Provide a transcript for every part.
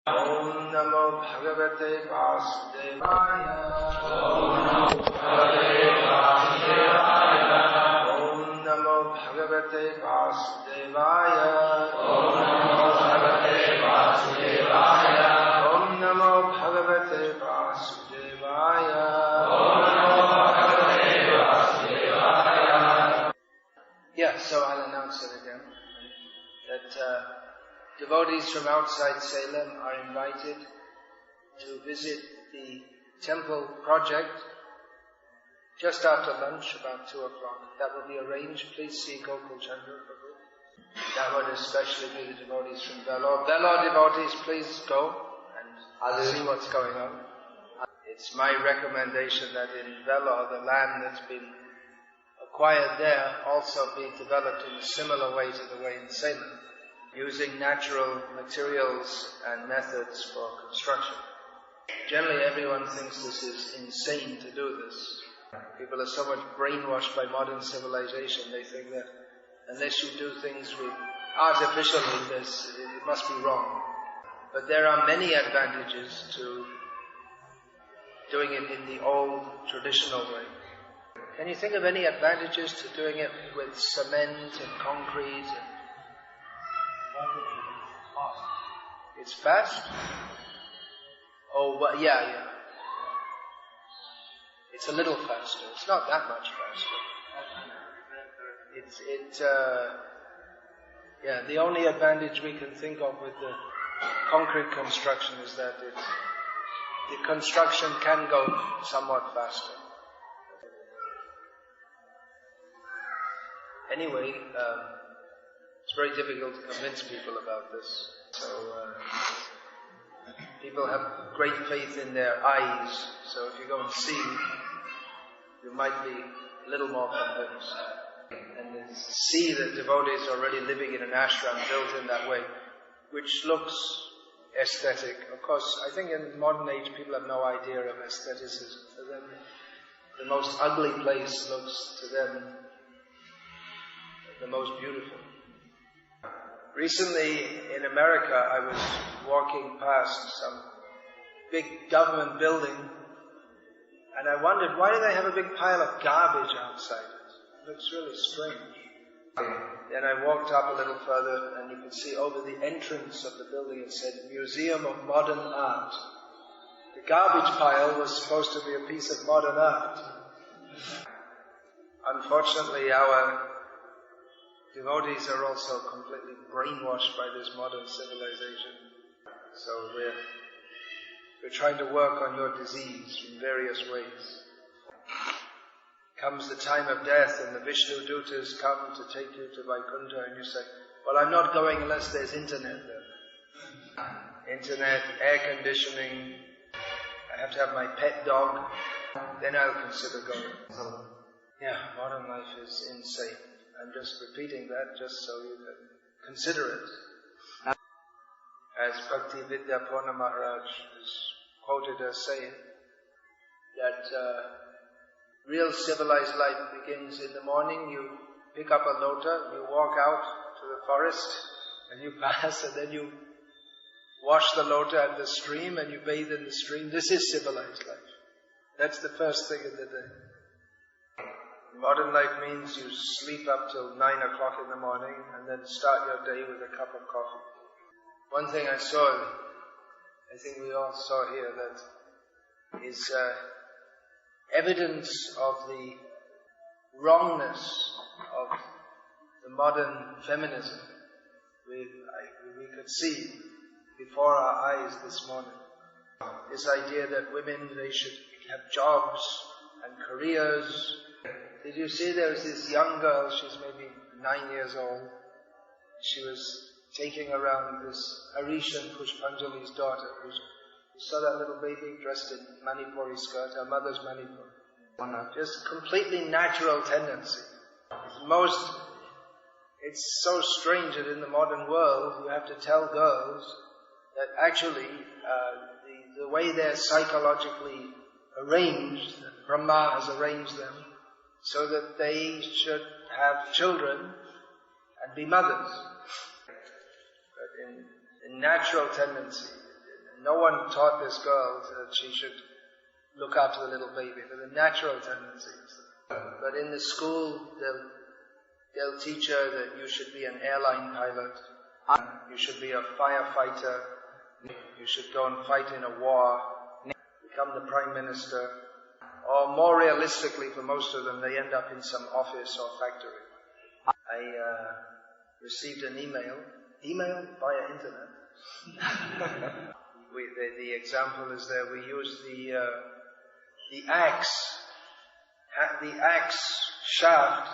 Om Namo Bhagavate Vasudevaya. Om Namo Bhagavate Vasudevaya. Om Namo Bhagavate Vasudevaya. Yeah, so I'll announce it again. That devotees from outside Salem are invited to visit the temple project just after lunch, about 2 o'clock. That will be arranged. Please see Gokul Chandra Prabhu. That would especially be the devotees from Vellore. Vellore devotees, please go and see what's going on. It's my recommendation that in Vellore, the land that's been acquired there also be developed in a similar way to the way in Salem, using natural materials and methods for construction. Generally, everyone thinks this is insane to do this. People are so much brainwashed by modern civilization, they think that unless you do things with artificially, it must be wrong. But there are many advantages to doing it in the old, traditional way. Can you think of any advantages to doing it with cement and concrete? It's fast? Oh, well, yeah. It's a little faster. It's not that much faster. The only advantage we can think of with the concrete construction is that the construction can go somewhat faster. Anyway, it's very difficult to convince people about this. So, people have great faith in their eyes, so if you go and see, you might be a little more convinced. And then see that devotees are already living in an ashram built in that way, which looks aesthetic. Of course, I think in modern age people have no idea of aestheticism. For them, the most ugly place looks to them the most beautiful. Recently in America, I was walking past some big government building, and I wondered, why do they have a big pile of garbage outside it? It looks really strange. Then I walked up a little further, and you could see over the entrance of the building it said, Museum of Modern Art. The garbage pile was supposed to be a piece of modern art. Unfortunately, our devotees are also completely brainwashed by this modern civilization. So we're trying to work on your disease in various ways. Comes the time of death and the Vishnu Dutas come to take you to Vaikuntha, and you say, well, I'm not going unless there's internet there. Internet, air conditioning, I have to have my pet dog, then I'll consider going. Yeah, modern life is insane. I'm just repeating that just so you can consider it. As Bhakti Vidyapurna Maharaj is quoted as saying, that real civilized life begins in the morning. You pick up a lota, you walk out to the forest, and you pass, and then you wash the lota at the stream, and you bathe in the stream. This is civilized life. That's the first thing in the day. Modern life means you sleep up till 9 o'clock in the morning and then start your day with a cup of coffee. One thing I saw, I think we all saw here, that is evidence of the wrongness of the modern feminism. We could see before our eyes this morning. This idea that women, they should have jobs and careers. Did you see there was this young girl, she's maybe 9 years old. She was taking around this Harish and Pushpanjali's daughter. You saw that little baby dressed in Manipuri skirt, her mother's Manipur. Just completely natural tendency. It's so strange that in the modern world you have to tell girls that actually the way they're psychologically arranged, Brahma has arranged them, so that they should have children and be mothers. But in natural tendency, no one taught this girl that she should look after the little baby. There were natural tendencies. But in the school, they'll teach her that you should be an airline pilot, you should be a firefighter, you should go and fight in a war, become the Prime Minister, or more realistically for most of them, they end up in some office or factory. I received an email via internet. The example is there, we use the axe shaft.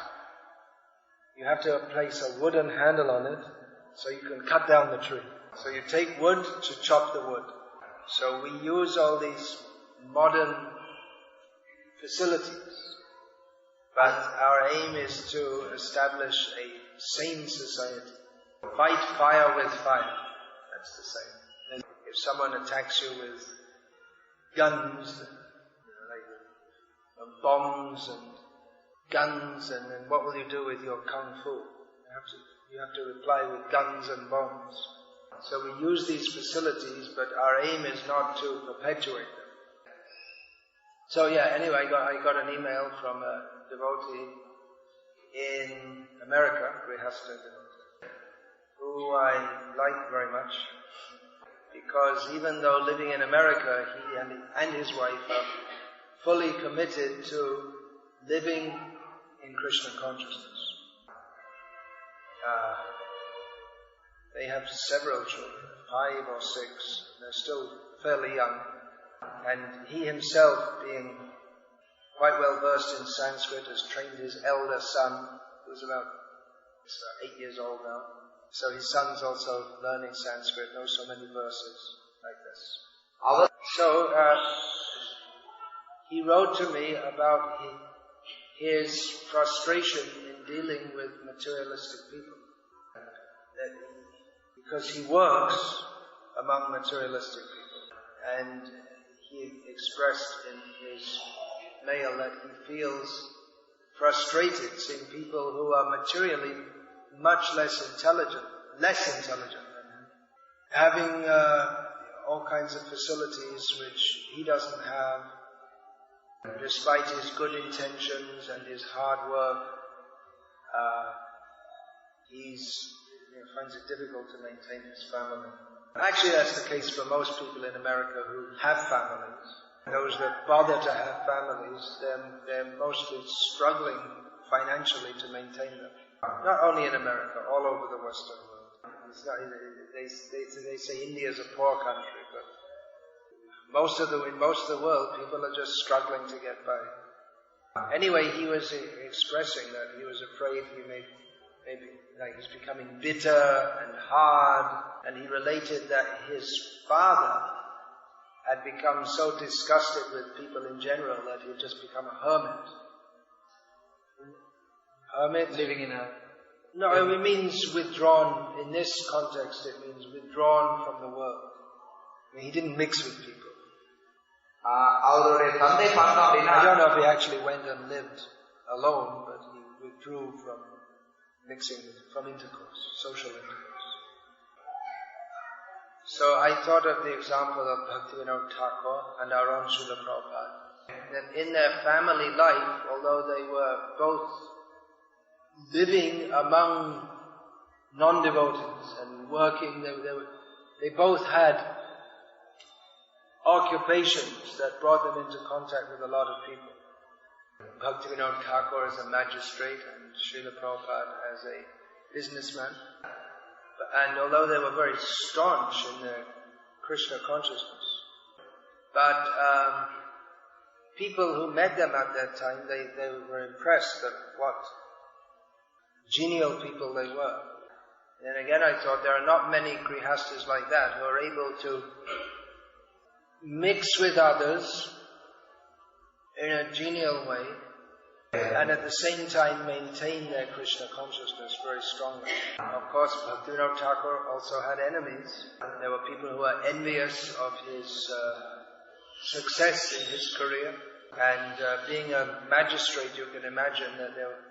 You have to place a wooden handle on it so you can cut down the tree. So you take wood to chop the wood. So we use all these modern facilities, but our aim is to establish a sane society. Fight fire with fire. That's the same. If someone attacks you with guns, like bombs and guns, and then what will you do with your kung fu? You have to reply with guns and bombs. So we use these facilities, but our aim is not to perpetuate them. So anyway, I got an email from a devotee in America, Grhasthas devotee, who I like very much, because even though living in America, he and his wife are fully committed to living in Krishna consciousness. They have several children, 5 or 6. They're still fairly young. And he himself, being quite well versed in Sanskrit, has trained his elder son, who's about 8 years old now. So his son's also learning Sanskrit, knows so many verses like this. So he wrote to me about his frustration in dealing with materialistic people. Because he works among materialistic people. And he expressed in his mail that he feels frustrated seeing people who are materially much less intelligent than him, having all kinds of facilities which he doesn't have, despite his good intentions and his hard work. He finds it difficult to maintain his family. Actually, that's the case for most people in America who have families. Those that bother to have families, they're mostly struggling financially to maintain them. Not only in America, all over the Western world. They say India is a poor country, but in most of the world, people are just struggling to get by. Anyway, he was expressing that he was afraid maybe he's becoming bitter and hard, and he related that his father had become so disgusted with people in general that he'd just become a hermit. Hermit? Living in a... No, it means withdrawn. In this context, it means withdrawn from the world. I mean, he didn't mix with people. I don't know if he actually went and lived alone, but he withdrew from mixing, from intercourse, social intercourse. So I thought of the example of Bhakti Thakur and our own Srila Prabhupada. That in their family life, although they were both living among non-devotees and working, they both had occupations that brought them into contact with a lot of people. Bhaktivinoda Thakur as a magistrate and Srila Prabhupada as a businessman. And although they were very staunch in their Krishna consciousness, but people who met them at that time, they were impressed at what genial people they were. And again I thought there are not many Grhasthas like that who are able to mix with others in a genial way, and at the same time maintain their Krishna consciousness very strongly. Of course, Bhaktivinoda Thakur also had enemies. There were people who were envious of his success in his career, and being a magistrate, you can imagine that there were,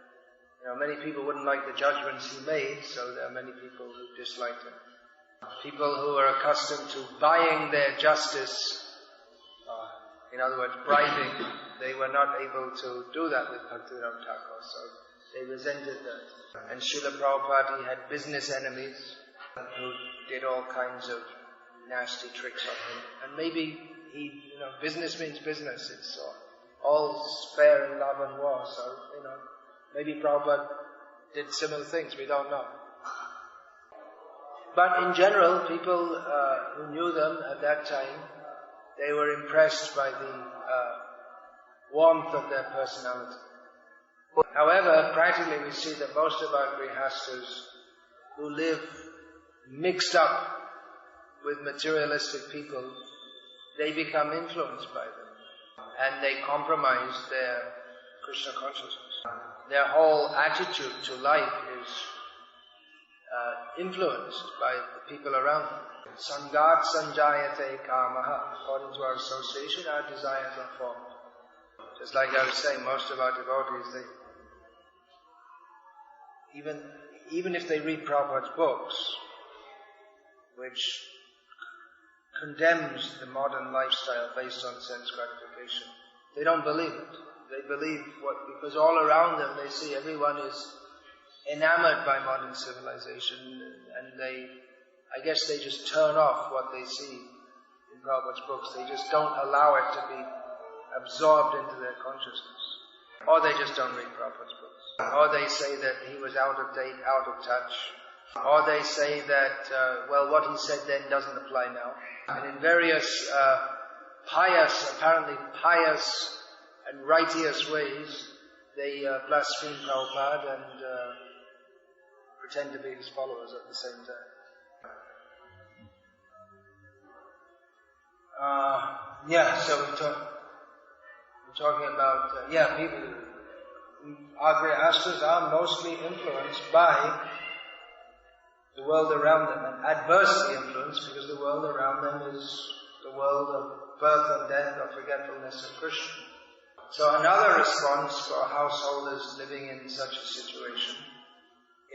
many people wouldn't like the judgments he made, so there are many people who disliked him. People who are accustomed to buying their justice, in other words, bribing, they were not able to do that with Bhaktivinoda Thakur, so they resented that. And Srila Prabhupada, he had business enemies who did all kinds of nasty tricks on him. And maybe business means business. It's all fair in love and war. So, maybe Prabhupada did similar things. We don't know. But in general, people who knew them at that time, they were impressed by the warmth of their personality. However, practically we see that most of our Grhasthas who live mixed up with materialistic people, they become influenced by them. And they compromise their Krishna consciousness. Their whole attitude to life is influenced by the people around them. Sangat sanjayate kamaha. According to our association, our desires are formed. Just like I was saying, most of our devotees, even if they read Prabhupada's books, which condemns the modern lifestyle based on sense gratification, they don't believe it. They believe because all around them they see everyone is enamored by modern civilization, and I guess they just turn off what they see in Prabhupada's books. They just don't allow it to be absorbed into their consciousness. Or they just don't read Prabhupada's books. Or they say that he was out of date, out of touch. Or they say that, what he said then doesn't apply now. And in various apparently pious and righteous ways, they blaspheme Prabhupada and pretend to be his followers at the same time. So we're talking about, people, our Grhasthas are mostly influenced by the world around them, and adversely influenced because the world around them is the world of birth and death, of forgetfulness of Krishna. So another response for householders living in such a situation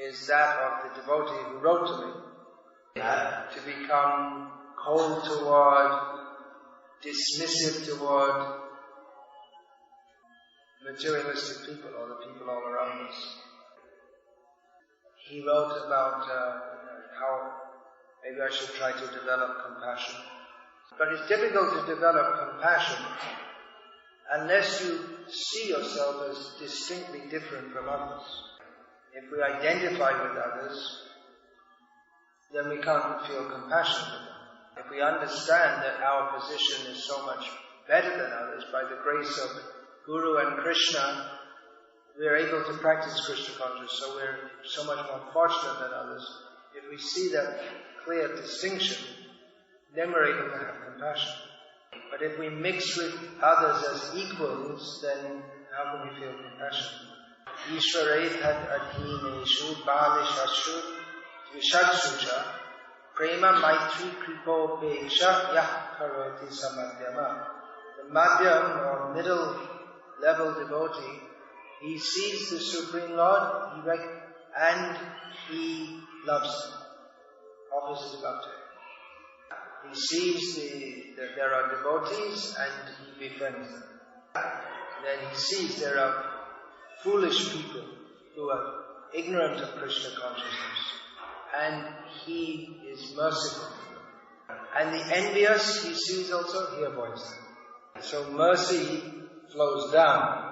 is that of the devotee who wrote to me, to become cold toward, dismissive toward materialistic people or the people all around us. He wrote about how maybe I should try to develop compassion. But it's difficult to develop compassion unless you see yourself as distinctly different from others. If we identify with others, then we can't feel compassion for them. If we understand that our position is so much better than others, by the grace of Guru and Krishna, we are able to practice Krishna consciousness, so we're so much more fortunate than others. If we see that clear distinction, then we're able to have compassion. But if we mix with others as equals, then how can we feel compassion? Ishvaret had adhineshu balishashu vishatsucha prema maitri kripo peksha yah karoti samadhyama. The madhyam, or middle level devotee, he sees the Supreme Lord, and he loves him, offers his love to him. He sees that there are devotees and he befriends them. Then he sees there are foolish people who are ignorant of Krishna consciousness, and he is merciful to them. And the envious he sees also, he avoids them. So mercy flows down.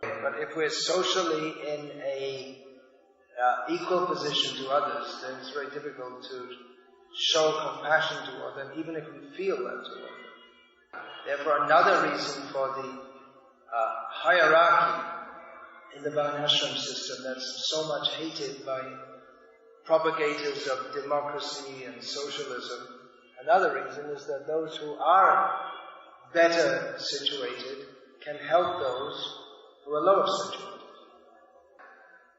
But if we're socially in a equal position to others, then it's very difficult to show compassion toward them, even if we feel that toward them. Therefore, another reason for the hierarchy in the Varnashram system that's so much hated by propagators of democracy and socialism, another reason is that those who are better situated can help those who are lower situated.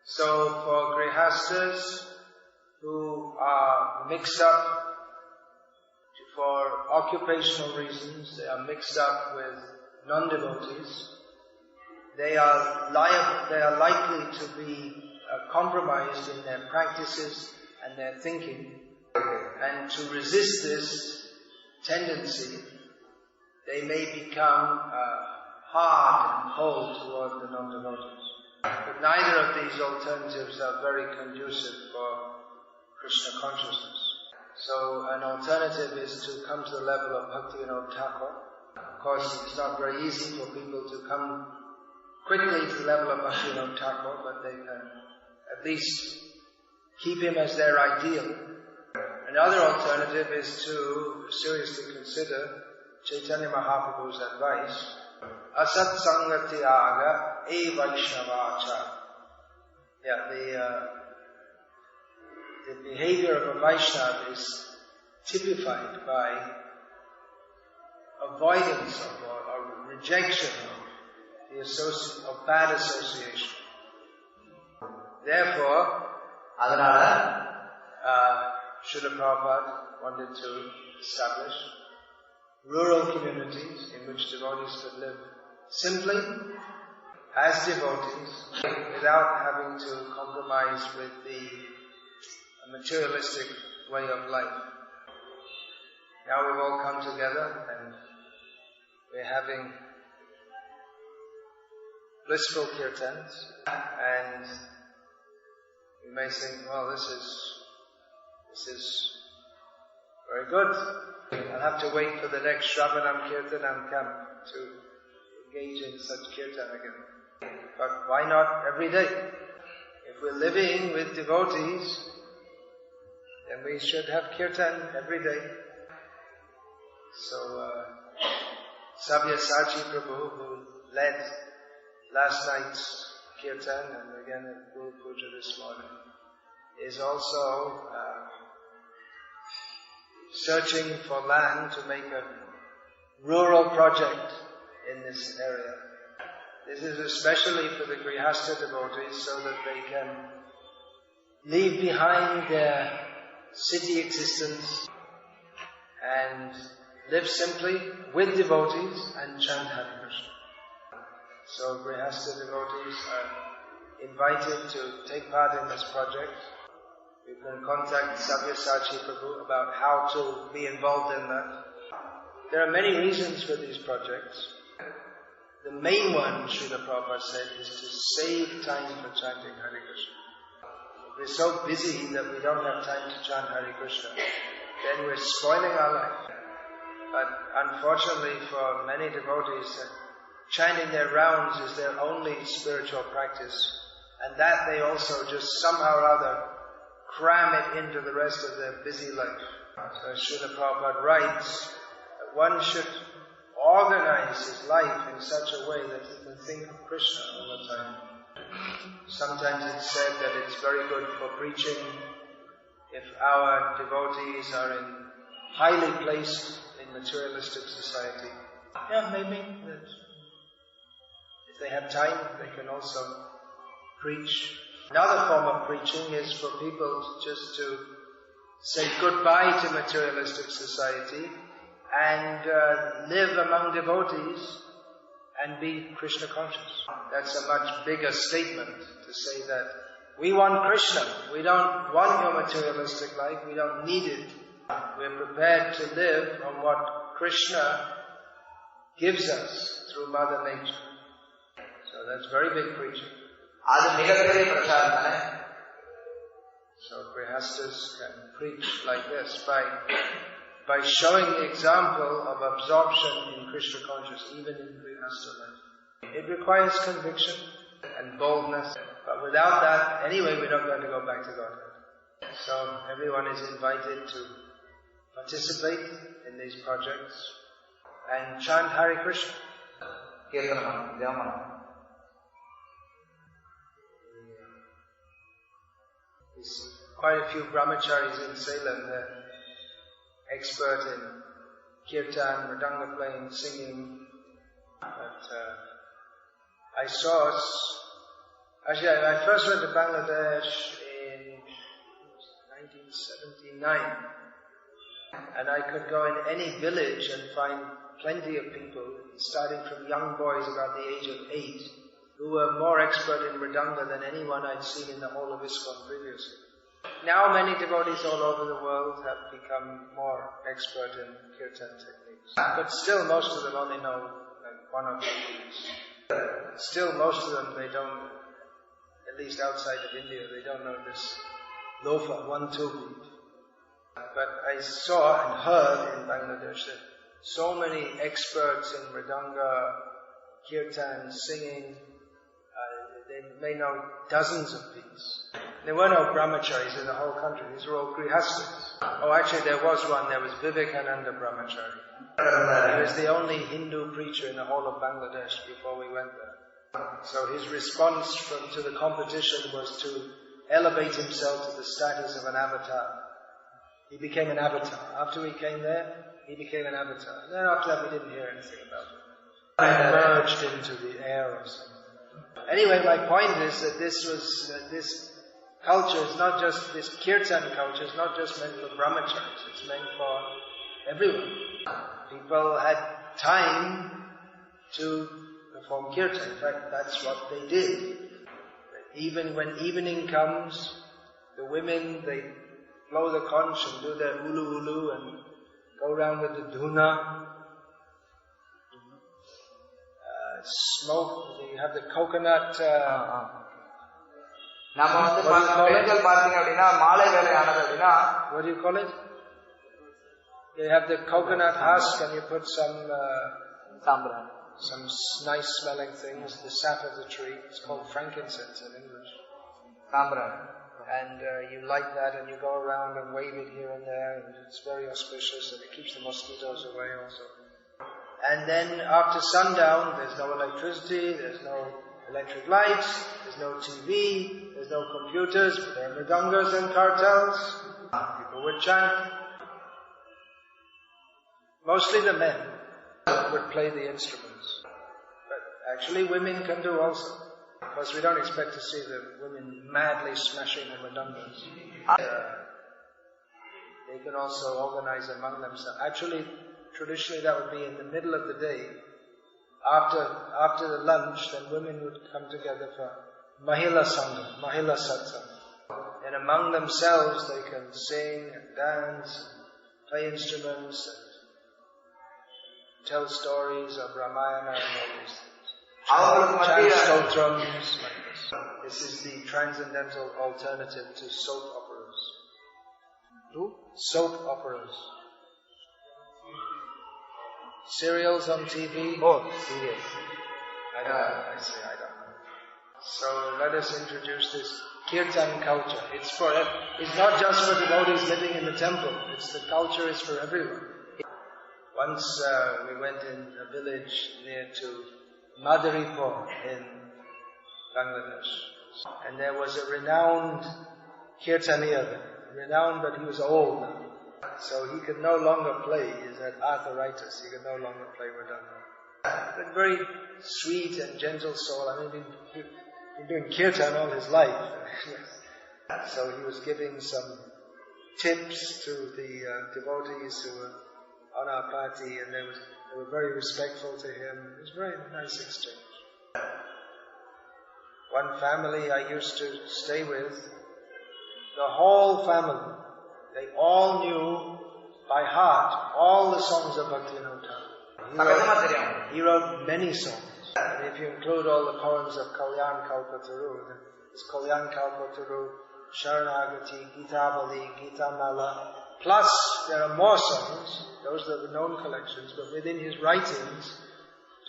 So for Grhasthas who are mixed up for occupational reasons, they are mixed up with non-devotees, they are likely to be compromised in their practices and their thinking And to resist this tendency, they may become hard and cold toward the non-devotees. But neither of these alternatives are very conducive for Krishna consciousness. So an alternative is to come to the level of Bhakti Thakur. Of course, it's not very easy for people to come quickly to the level of Bhakti Thakur, but they can at least keep him as their ideal. Another alternative is to seriously consider Chaitanya Mahaprabhu's advice, Asat Sangati Aga E Vaishnavacha. The behavior of a Vaishnava is typified by avoidance of or rejection of bad association. Therefore, Srila Prabhupada wanted to establish rural communities in which devotees could live simply as devotees without having to compromise with the materialistic way of life. Now we've all come together and we're having blissful kirtans, and we may think, well, this is very good. I'll have to wait for the next Shravanam Kirtanam come to engage in such kirtan again. But why not every day? If we're living with devotees, then we should have kirtan every day. So, Sabyasachi Prabhu, who led last night's kirtan and again at Guru Puja this morning, is also searching for land to make a rural project in this area. This is especially for the Grhasthas devotees, so that they can leave behind their city existence and live simply with devotees and chant Hare Krishna. So Grhasthas devotees are invited to take part in this project. You can contact Sabyasachi Prabhu about how to be involved in that. There are many reasons for these projects. The main one, Srila Prabhupada said, is to save time for chanting Hare Krishna. We're so busy that we don't have time to chant Hare Krishna. Then we're spoiling our life. But unfortunately for many devotees, chanting their rounds is their only spiritual practice. And that they also just somehow or other cram it into the rest of their busy life. So Srila Prabhupada writes that one should organize his life in such a way that he can think of Krishna all the time. Sometimes it's said that it's very good for preaching if our devotees are highly placed in materialistic society. Yeah, maybe that if they have time, they can also preach. Another form of preaching is for people just to say goodbye to materialistic society and live among devotees and be Krishna conscious. That's a much bigger statement to say that we want Krishna. We don't want your materialistic life. We don't need it. We're prepared to live on what Krishna gives us through Mother Nature. So that's very big preaching. So Grhasthas can preach like this by showing the example of absorption in Krishna consciousness, even in Grhastha life. It requires conviction and boldness, but without that, anyway, we're not going to go back to Godhead. So everyone is invited to participate in these projects and chant Hare Krishna. Kirtana, Jamana. There's quite a few brahmacharis in Salem. They're expert in kirtan, mridanga playing, singing. But I first went to Bangladesh in 1979, and I could go in any village and find plenty of people, starting from young boys about the age of 8, who were more expert in mridanga than anyone I'd seen in the whole of ISKCON previously. Now many devotees all over the world have become more expert in kirtan techniques. But still most of them only know like one or two beats. Still most of them they don't, at least outside of India, they don't know this lofa, 1-2 beat. But I saw and heard in Bangladesh that so many experts in Mridanga, Kirtan, singing, they may know dozens of beats. There were no brahmacharis in the whole country. These were all Grhasthas. Oh, actually there was one. There was Vivekananda brahmachari. He was the only Hindu preacher in the whole of Bangladesh before we went there. So his response to the competition was to elevate himself to the status of an avatar. He became an avatar. After we came there, he became an avatar. And then after that we didn't hear anything about him. He merged into the air or something. Anyway, my point is that this culture is not just, this kirtan culture is not just meant for brahmacharis, it's meant for everyone. People had time to perform kirtan. In fact, that's what they did. Even when evening comes, the women, they blow the conch and do their ulu ulu and go around with the dhuna. Smoke, you have the coconut. What do you call it? You have the coconut husk and you put some nice smelling things, the sap of the tree. It's called frankincense in English. And you light that and you go around and wave it here and there, and it's very auspicious and it keeps the mosquitoes away also. And then after sundown, there's no electricity, there's no electric lights, there's no TV, there's no computers, but there are mridangas and kartals. People would chant. Mostly the men would play the instruments. But actually women can do also. Of course, we don't expect to see the women madly smashing the mridangas. They can also organize among themselves. Actually, traditionally that would be in the middle of the day. After the lunch, then women would come together for Mahila Sangha, Mahila Satsang. And among themselves they can sing and dance, play instruments, and tell stories of Ramayana and all these things. Chant stotrams like this. This is the transcendental alternative to soap operas. Soap operas. Serials on TV? Oh, serials. I don't know. So let us introduce this kirtan culture. It's not just for devotees living in the temple. The culture is for everyone. Once we went in a village near to Madaripur in Bangladesh, and there was a renowned kirtaniya there. Renowned, but he was old now. So he could no longer play. He had arthritis. He could no longer play mridanga. But very sweet and gentle soul. I mean, he'd been doing kirtan all his life. So he was giving some tips to the devotees who were on our party, and they were very respectful to him. It was a very nice exchange. One family I used to stay with, the whole family, they all knew by heart all the songs of Bhakti. He wrote many songs. And if you include all the poems of Kalyan Kalpataru, it's Kalyan Kalpataru, Sharanagati, Gita Bali, Gita Mala. Plus, there are more songs, those are the known collections, but within his writings,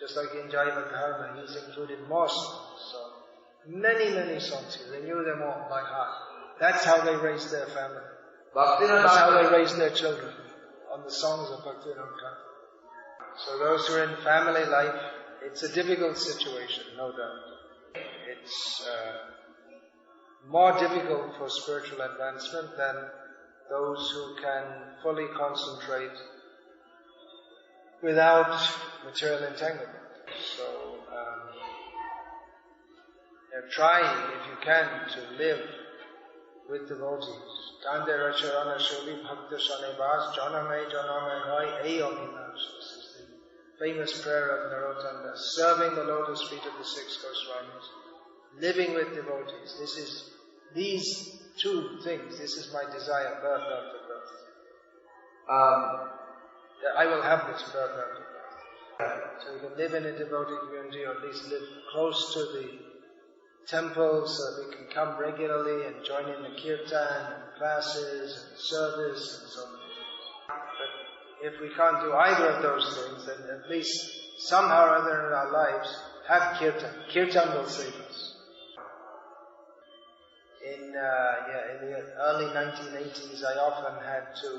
just like in Jaiva Dharma, he's included more songs. So, many songs here. They knew them all by heart. That's how they raised their family. That's how they raised their children, on the songs of Bhaktivinoda Thakur. So those who are in family life, it's a difficult situation, no doubt. It's more difficult for spiritual advancement than those who can fully concentrate without material entanglement. So, try, if you can, to live with devotees. This is the famous prayer of Narottanda, serving the lotus feet of the six Goswamis, living with devotees. These two things. This is my desire, birth after birth. That I will have this birth after birth. So we can live in a devotee community, or at least live close to the temples, so that we can come regularly and join in the kirtan and classes and service and so on. But if we can't do either of those things, then at least somehow or other in our lives, have kirtan. Kirtan will save us. In the early 1980s, I often had to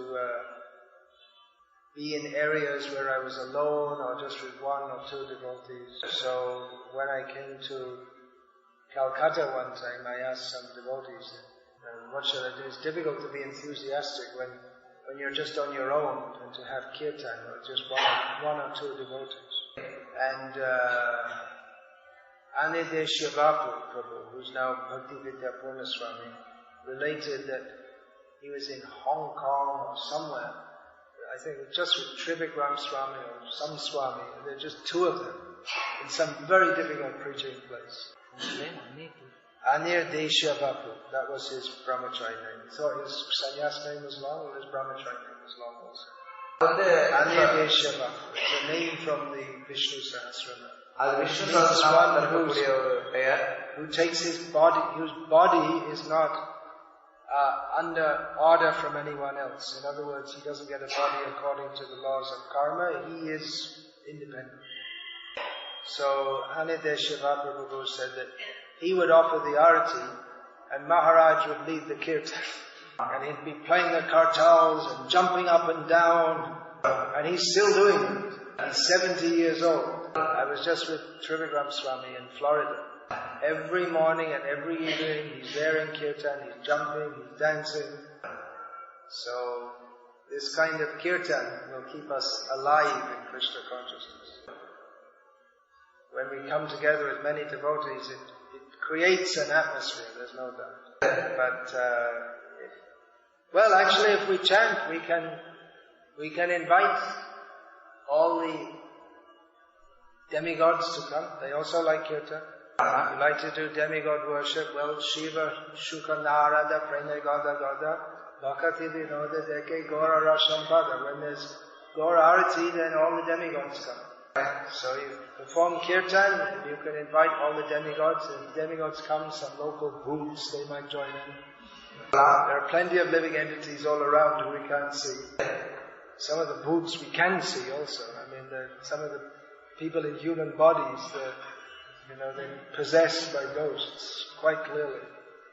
be in areas where I was alone or just with one or two devotees. So when I came to Calcutta one time, I asked some devotees, what should I do? It's difficult to be enthusiastic when you're just on your own and to have kirtan or just one or two devotees. And Anideshavapu Prabhu, who's now Bhakti Vidya Purna Swami, related that he was in Hong Kong or somewhere, I think just with Trivikram Swami or some Swami, there are just two of them, in some very difficult preaching place. Anideshavapu, that was his brahmachari name. He thought his sannyas name was long, and his brahmachari name was long also. Anideshavapu, it's a name from the Vishnu Sahasrama. Who takes his body, whose body is not under order from anyone else. In other words, he doesn't get a body according to the laws of karma. He is independent. So Anideshava Prabhu said that he would offer the arati and Maharaj would lead the kirtan. And he'd be playing the kartals and jumping up and down. And he's still doing it. He's 70 years old. I was just with Trivikram Swami in Florida. Every morning and every evening he's there in kirtan, he's jumping, he's dancing. So this kind of kirtan will keep us alive in Krishna consciousness. When we come together with many devotees, it creates an atmosphere, there's no doubt. But actually if we chant, we can invite all the demigods to come. They also like kirtan. We like to do demigod worship. Well, Shiva, Shuka, Narada, Prene, Gada, Bhakti, Vinoda, Deke, Gora, Rashampada. When there's Gora Arati, then all the demigods come. So you perform kirtan, and you can invite all the demigods. If demigods come, some local booths, they might join in. There are plenty of living entities all around who we can't see. Some of the booths we can see also. I mean, some of the people in human bodies, they're possessed by ghosts, quite clearly.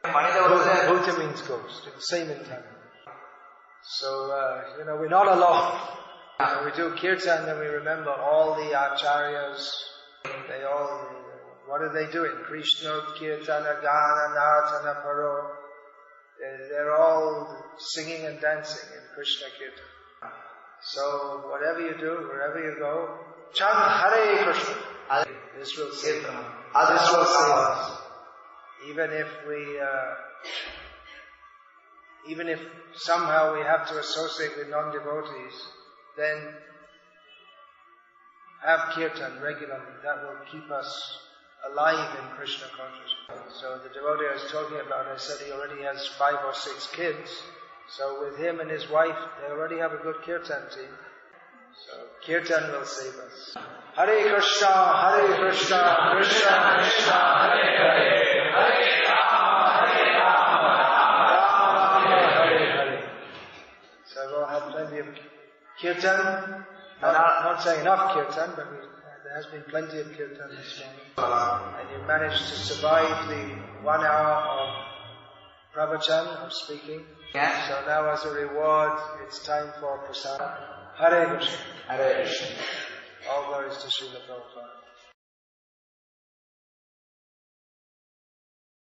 Bhuta means ghost, same in Tamil. So, we're not alone. We do kirtan and we remember all the acharyas. They all, what are they doing? Krishna, Kirtana, Gana, Nartana, Paro. They're all singing and dancing in Krishna kirtan. So, whatever you do, wherever you go, chant Hare Krishna. This will save them. This will save us. Even if somehow we have to associate with non-devotees, then have kirtan regularly. That will keep us alive in Krishna consciousness. So the devotee I was talking about, I said he already has 5 or 6 kids. So with him and his wife, they already have a good kirtan team. So kirtan will save us. Hare Krishna, Krishna Krishna, Hare Hare, Hare Rama, Hare Hare. So we'll have plenty of kirtan. Not saying enough kirtan, but there has been plenty of kirtan this morning. And you managed to survive the 1 hour of pravachan, of speaking. Yeah. So now as a reward, it's time for prasad. Hare Krishna. Hare Krishna. All glories to Srila Prabhupada.